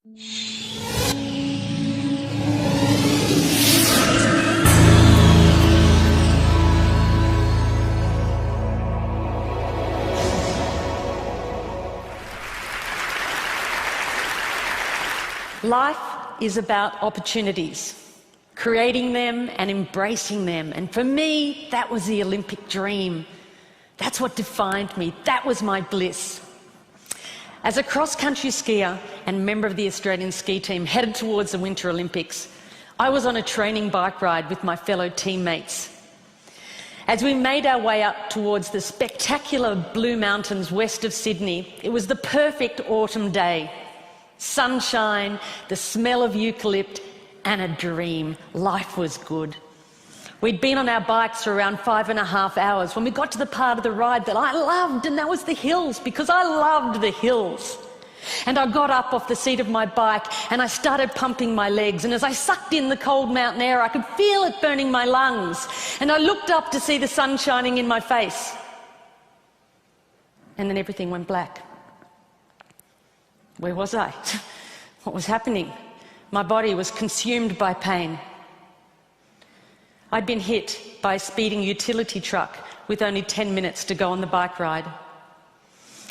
Life is about opportunities, creating them and embracing them. And for me, that was the Olympic dream. That's what defined me. That was my bliss. As a cross-country skier and member of the Australian ski team headed towards the Winter Olympics, I was on a training bike ride with my fellow teammates. As we made our way up towards the spectacular Blue Mountains west of Sydney, it was the perfect autumn day. Sunshine, the smell of eucalypt, and a dream. Life was good. We'd been on our bikes for around 5.5 hours when we got to the part of the ride that I loved, and that was the hills, because I loved the hills. And I got up off the seat of my bike and I started pumping my legs, and as I sucked in the cold mountain air, I could feel it burning my lungs, and I looked up to see the sun shining in my face. And then everything went black. Where was I? What was happening? My body was consumed by pain. I'd been hit by a speeding utility truck with only 10 minutes to go on the bike ride.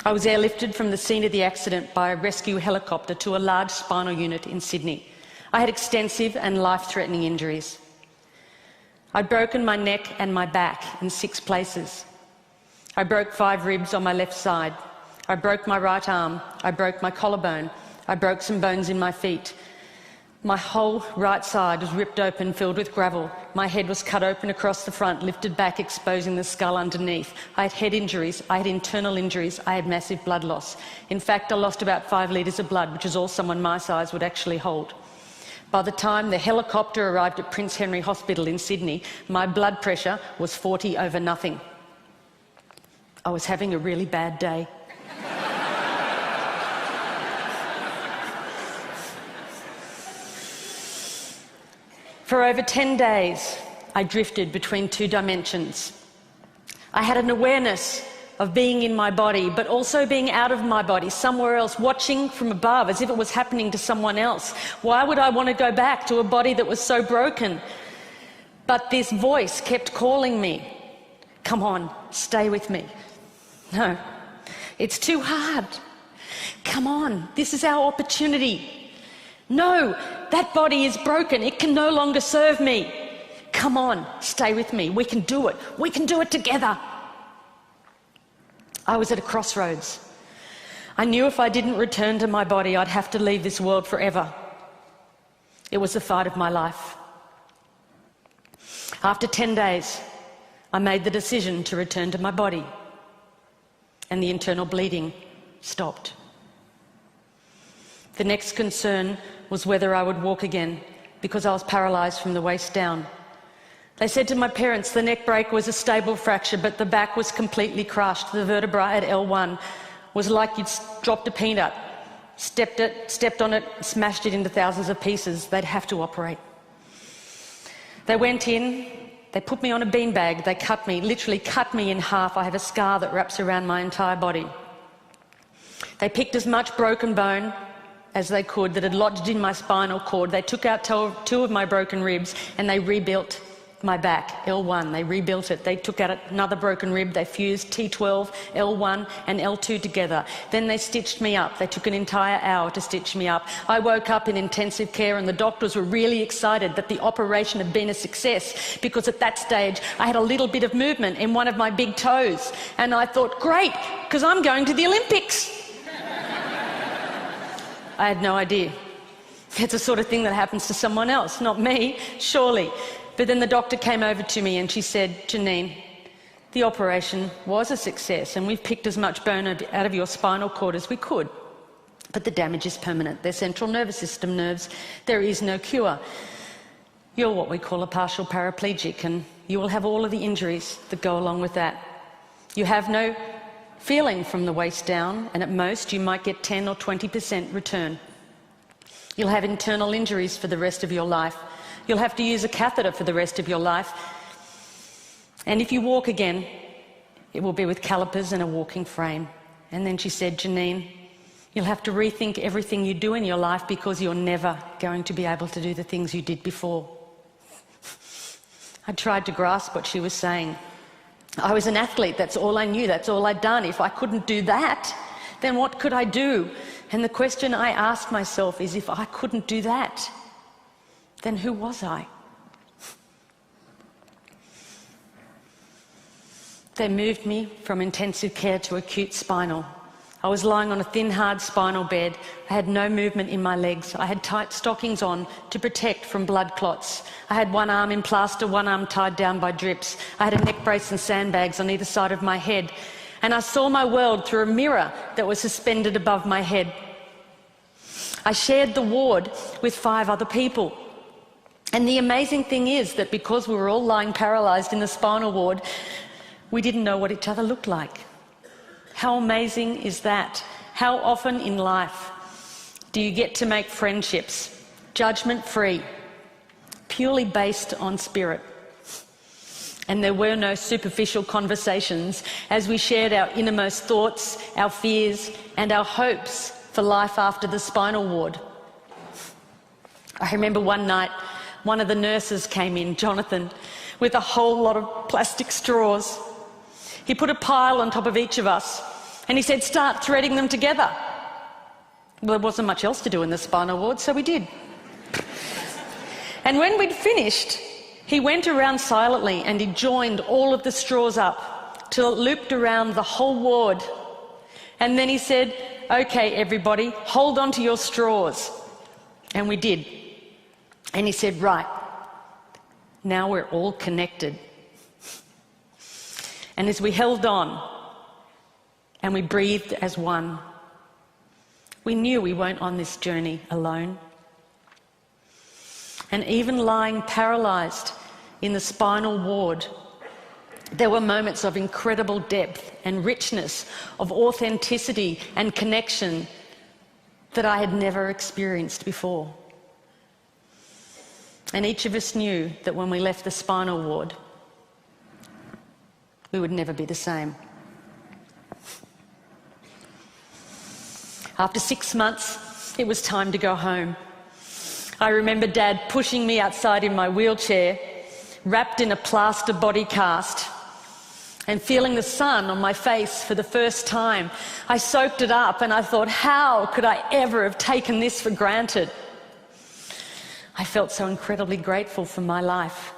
I was airlifted from the scene of the accident by a rescue helicopter to a large spinal unit in Sydney. I had extensive and life-threatening injuries. I'd broken my neck and my back in 6 places. I broke 5 ribs on my left side. I broke my right arm. I broke my collarbone. I broke some bones in my feet. My whole right side was ripped open, filled with gravel. My head was cut open across the front, lifted back, exposing the skull underneath. I had head injuries. I had internal injuries. I had massive blood loss. In fact, I lost about 5 litres of blood, which is all someone my size would actually hold. By the time the helicopter arrived at Prince Henry Hospital in Sydney, my blood pressure was 40 over nothing. I was having a really bad day. For over 10 days, I drifted between 2 dimensions. I had an awareness of being in my body, but also being out of my body, somewhere else, watching from above as if it was happening to someone else. Why would I want to go back to a body that was so broken? But this voice kept calling me. Come on, stay with me. No, it's too hard. Come on, this is our opportunity. No, that body is broken. It can no longer serve me. Come on, stay with me. We can do it. We can do it together. I was at a crossroads. I knew if I didn't return to my body, I'd have to leave this world forever. It was the fight of my life. After 10 days, I made the decision to return to my body, and the internal bleeding stopped. The next concern was whether I would walk again, because I was paralysed from the waist down. They said to my parents the neck break was a stable fracture, but the back was completely crushed. The vertebra at L1 was like you'd dropped a peanut, stepped on it, smashed it into thousands of pieces. They'd have to operate. They went in, they put me on a beanbag, they cut me, literally cut me in half. I have a scar that wraps around my entire body. They picked as much broken bone as they could that had lodged in my spinal cord. They took out 2 of my broken ribs and they rebuilt my back, L1. They rebuilt it. They took out another broken rib. They fused T12, L1 and L2 together. Then they stitched me up. They took an entire hour to stitch me up. I woke up in intensive care and the doctors were really excited that the operation had been a success, because at that stage I had a little bit of movement in one of my big toes. And I thought, great, because I'm going to the Olympics. I had no idea. It's the sort of thing that happens to someone else, not me, surely. But then the doctor came over to me and she said, Janine, the operation was a success and we've picked as much bone out of your spinal cord as we could. But the damage is permanent. They're central nervous system nerves. There is no cure. You're what we call a partial paraplegic, and you will have all of the injuries that go along with that. You have no feeling from the waist down, and at most you might get 10 or 20% return. You'll have internal injuries for the rest of your life. You'll have to use a catheter for the rest of your life. And if you walk again, it will be with calipers and a walking frame. And then she said, Janine, You'll have to rethink everything you do in your life because you're never going to be able to do the things you did before. I tried to grasp what she was saying. I was an athlete, that's all I knew, that's all I'd done. If I couldn't do that, then what could I do? And the question I asked myself is, if I couldn't do that, then who was I? They moved me from intensive care to acute spinal. I was lying on a thin, hard spinal bed. I had no movement in my legs. I had tight stockings on to protect from blood clots. I had one arm in plaster, one arm tied down by drips. I had a neck brace and sandbags on either side of my head. And I saw my world through a mirror that was suspended above my head. I shared the ward with 5 other people. And the amazing thing is that because we were all lying paralysed in the spinal ward, we didn't know what each other looked like. How amazing is that? How often in life do you get to make friendships, judgment-free, purely based on spirit? And there were no superficial conversations as we shared our innermost thoughts, our fears, and our hopes for life after the spinal ward. I remember one night, one of the nurses came in, Jonathan, with a whole lot of plastic straws. He put a pile on top of each of us and he said, "Start threading them together." Well, there wasn't much else to do in the spinal ward, so we did. And when we'd finished, he went around silently and he joined all of the straws up till it looped around the whole ward. And then he said, "Okay, everybody, hold on to your straws." And we did. And he said, "Right, now we're all connected." And as we held on and we breathed as one, we knew we weren't on this journey alone. And even lying paralysed in the spinal ward, there were moments of incredible depth and richness, of authenticity and connection that I had never experienced before. And each of us knew that when we left the spinal ward, we would never be the same. After 6 months, it was time to go home. I remember Dad pushing me outside in my wheelchair, wrapped in a plaster body cast, and feeling the sun on my face for the first time. I soaked it up and I thought, how could I ever have taken this for granted? I felt so incredibly grateful for my life.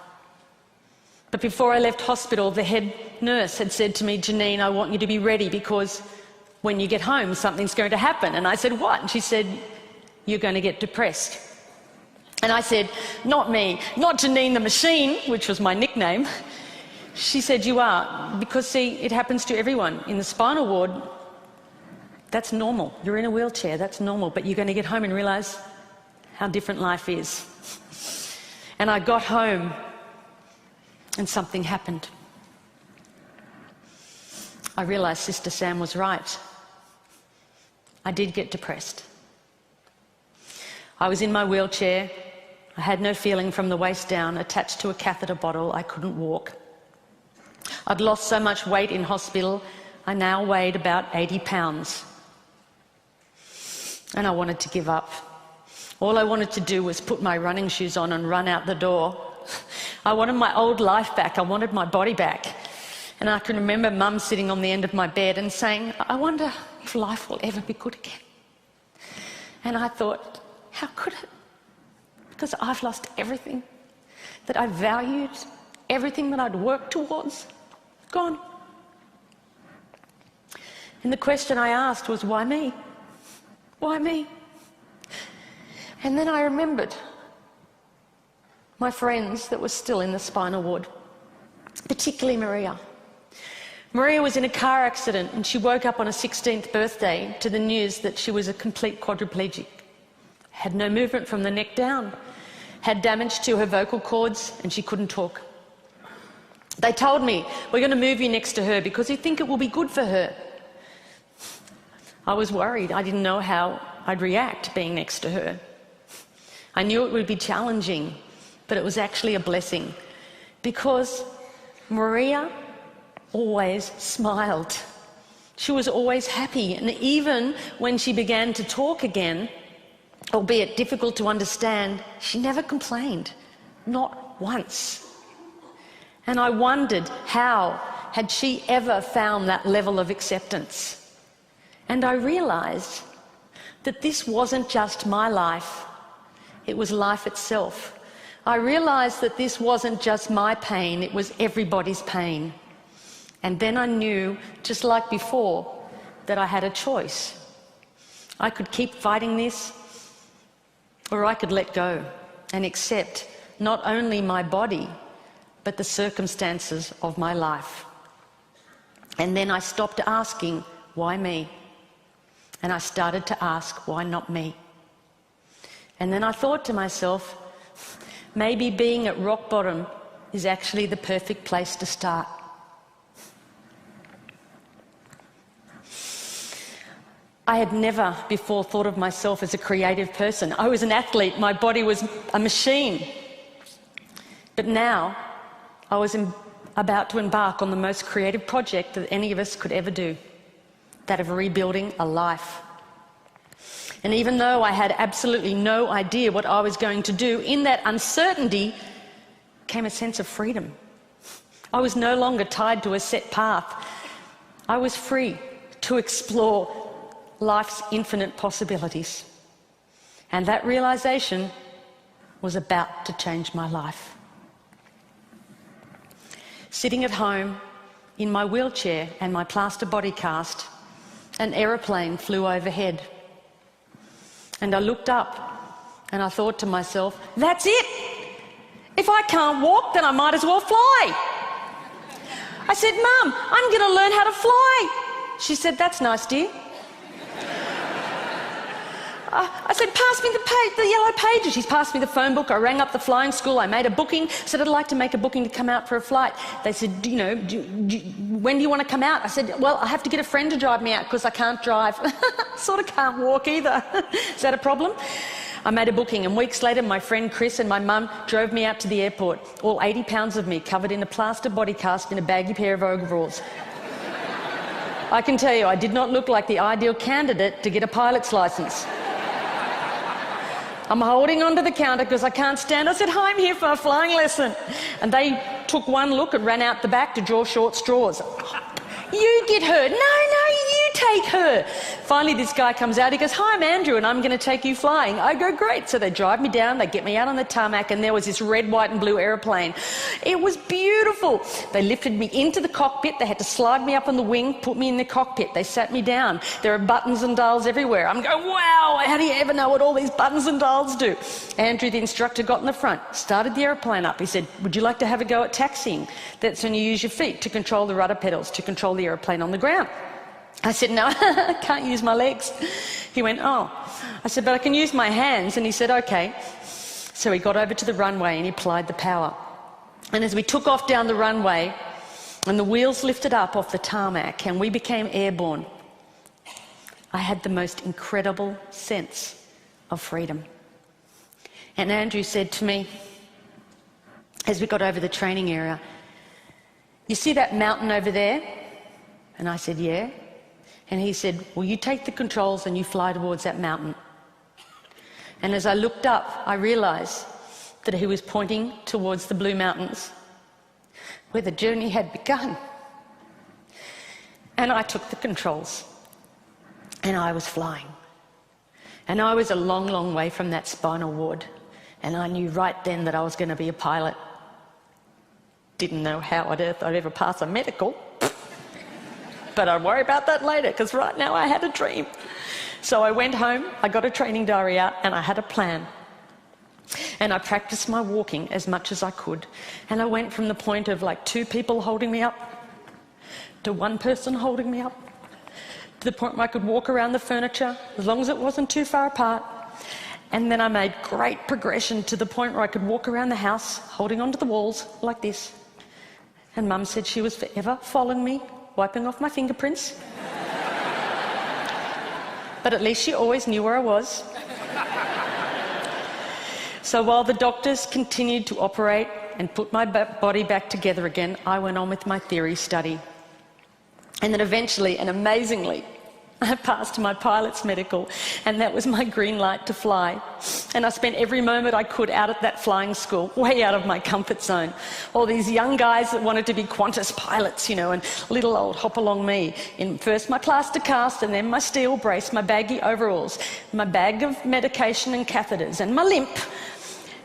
But before I left hospital, the head nurse had said to me, "Janine, I want you to be ready because when you get home, something's going to happen." And I said, "What?" And she said, "You're going to get depressed." And I said, "Not me, not Janine the Machine," which was my nickname. She said, "You are, because see, it happens to everyone. In the spinal ward, that's normal. You're in a wheelchair, that's normal, but you're going to get home and realise how different life is." And I got home and something happened. I realised Sister Sam was right. I did get depressed. I was in my wheelchair. I had no feeling from the waist down, attached to a catheter bottle. I couldn't walk. I'd lost so much weight in hospital, I now weighed about 80 pounds. And I wanted to give up. All I wanted to do was put my running shoes on and run out the door. I wanted my old life back. I wanted my body back. And I can remember Mum sitting on the end of my bed and saying, "I wonder if life will ever be good again." And I thought, how could it? Because I've lost everything that I valued, everything that I'd worked towards, gone. And the question I asked was, why me? Why me? And then I remembered my friends that were still in the spinal ward, particularly Maria. Maria was in a car accident and she woke up on her 16th birthday to the news that she was a complete quadriplegic. Had no movement from the neck down, had damage to her vocal cords and she couldn't talk. They told me, "We're going to move you next to her because we think it will be good for her." I was worried. I didn't know how I'd react being next to her. I knew it would be challenging, but it was actually a blessing because Maria always smiled. She was always happy, and even when she began to talk again, albeit difficult to understand, she never complained, not once. And I wondered, how had she ever found that level of acceptance? And I realised that this wasn't just my life, it was life itself. I realised that this wasn't just my pain, it was everybody's pain. And then I knew, just like before, that I had a choice. I could keep fighting this, or I could let go and accept not only my body, but the circumstances of my life. And then I stopped asking, why me? And I started to ask, why not me? And then I thought to myself, maybe being at rock bottom is actually the perfect place to start. I had never before thought of myself as a creative person. I was an athlete, my body was a machine. But now I was about to embark on the most creative project that any of us could ever do, that of rebuilding a life. And even though I had absolutely no idea what I was going to do, in that uncertainty came a sense of freedom. I was no longer tied to a set path. I was free to explore life's infinite possibilities. And that realisation was about to change my life. Sitting at home in my wheelchair and my plaster body cast, an aeroplane flew overhead. And I looked up and I thought to myself, that's it! If I can't walk, then I might as well fly. I said, Mum, I'm going to learn how to fly. She said, that's nice, dear. I said, pass me the yellow pages. She's passed me the phone book. I rang up the flying school. I made a booking. Said, I'd like to make a booking to come out for a flight. They said, you know, when do you want to come out? I said, well, I have to get a friend to drive me out because I can't drive. Sort of can't walk either. Is that a problem? I made a booking, and weeks later my friend Chris and my mum drove me out to the airport, all 80 pounds of me covered in a plaster body cast in a baggy pair of overalls. I can tell you, I did not look like the ideal candidate to get a pilot's licence. I'm holding onto the counter because I can't stand. I said, hi, I'm here for a flying lesson. And they took one look and ran out the back to draw short straws. You get her. No, you take her. Finally, this guy comes out. He goes, hi, I'm Andrew, and I'm going to take you flying. I go, great. So they drive me down. They get me out on the tarmac, and there was this red, white, and blue aeroplane. It was beautiful. They lifted me into the cockpit. They had to slide me up on the wing, put me in the cockpit. They sat me down. There are buttons and dials everywhere. I'm going, wow, how do you ever know what all these buttons and dials do? Andrew, the instructor, got in the front, started the aeroplane up. He said, would you like to have a go at taxiing? That's when you use your feet to control the rudder pedals, to control the aeroplane on the ground. I said, no, I can't use my legs. He went, oh. I said, but I can use my hands. And he said, okay. So he got over to the runway and he applied the power. And as we took off down the runway and the wheels lifted up off the tarmac and we became airborne, I had the most incredible sense of freedom. And Andrew said to me, as we got over the training area, you see that mountain over there? And I said, yeah. And he said, well, you take the controls and you fly towards that mountain. And as I looked up, I realised that he was pointing towards the Blue Mountains, where the journey had begun. And I took the controls, and I was flying. And I was a long, long way from that spinal ward, and I knew right then that I was going to be a pilot. Didn't know how on earth I'd ever pass a medical. But I'd worry about that later, because right now I had a dream. So I went home, I got a training diary out, and I had a plan. And I practiced my walking as much as I could. And I went from the point of like 2 people holding me up to 1 person holding me up, to the point where I could walk around the furniture, as long as it wasn't too far apart. And then I made great progression to the point where I could walk around the house, holding onto the walls like this. And Mum said she was forever following me, wiping off my fingerprints. But at least she always knew where I was. So while the doctors continued to operate and put my body back together again, I went on with my theory study. And then eventually and amazingly, I passed my pilot's medical, and that was my green light to fly. And I spent every moment I could out at that flying school, way out of my comfort zone. All these young guys that wanted to be Qantas pilots, you know, and little old hop-along me in first my plaster cast and then my steel brace, my baggy overalls, my bag of medication and catheters, and my limp.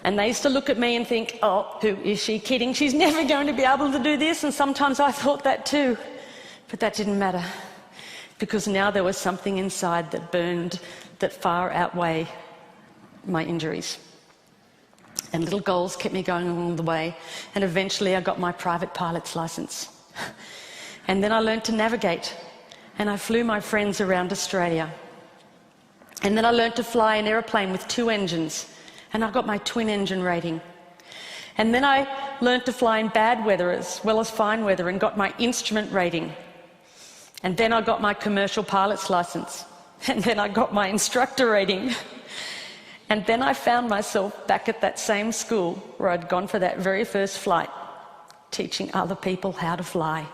And they used to look at me and think, oh, who is she kidding? She's never going to be able to do this. And sometimes I thought that too. But that didn't matter, because now there was something inside that burned that far outweighed my injuries. And little goals kept me going along the way, and eventually I got my private pilot's license. And then I learned to navigate, and I flew my friends around Australia. And then I learned to fly an aeroplane with 2 engines, and I got my twin engine rating. And then I learned to fly in bad weather as well as fine weather and got my instrument rating. And then I got my commercial pilot's license. And then I got my instructor rating. And then I found myself back at that same school where I'd gone for that very first flight, teaching other people how to fly.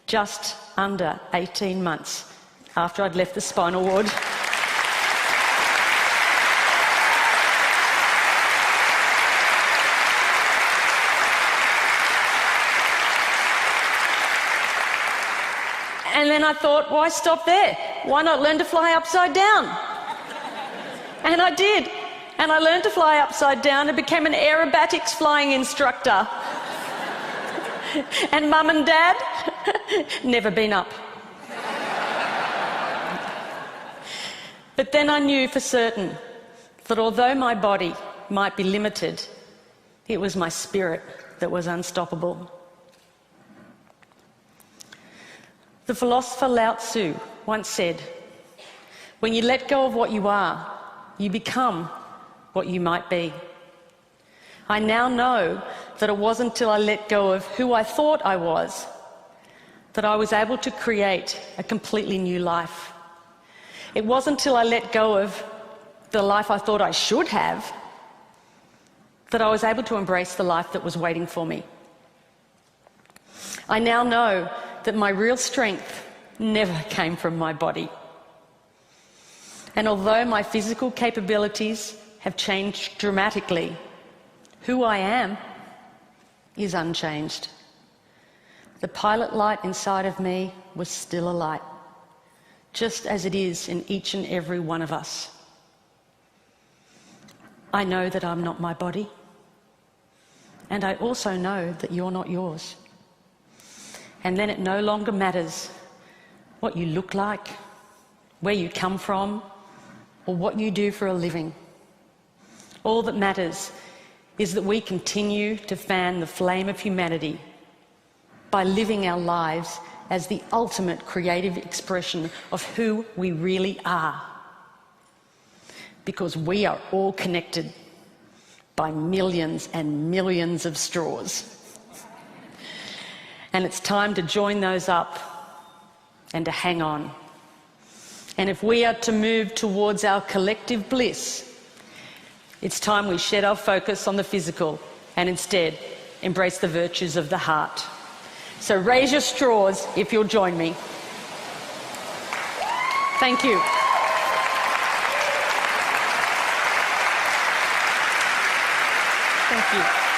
Just under 18 months after I'd left the spinal ward. And then I thought, why stop there? Why not learn to fly upside down? And I did. And I learned to fly upside down and became an aerobatics flying instructor. And Mum and Dad, never been up. But then I knew for certain that although my body might be limited, it was my spirit that was unstoppable. The philosopher Lao Tzu once said, when you let go of what you are, you become what you might be. I now know that it wasn't until I let go of who I thought I was that I was able to create a completely new life. It wasn't until I let go of the life I thought I should have that I was able to embrace the life that was waiting for me. I now know that my real strength never came from my body. And although my physical capabilities have changed dramatically, who I am is unchanged. The pilot light inside of me was still alight, just as it is in each and every one of us. I know that I'm not my body, and I also know that you're not yours. And then it no longer matters what you look like, where you come from, or what you do for a living. All that matters is that we continue to fan the flame of humanity by living our lives as the ultimate creative expression of who we really are. Because we are all connected by millions and millions of straws. And it's time to join those up and to hang on. And if we are to move towards our collective bliss, it's time we shed our focus on the physical and instead embrace the virtues of the heart. So raise your straws if you'll join me. Thank you. Thank you.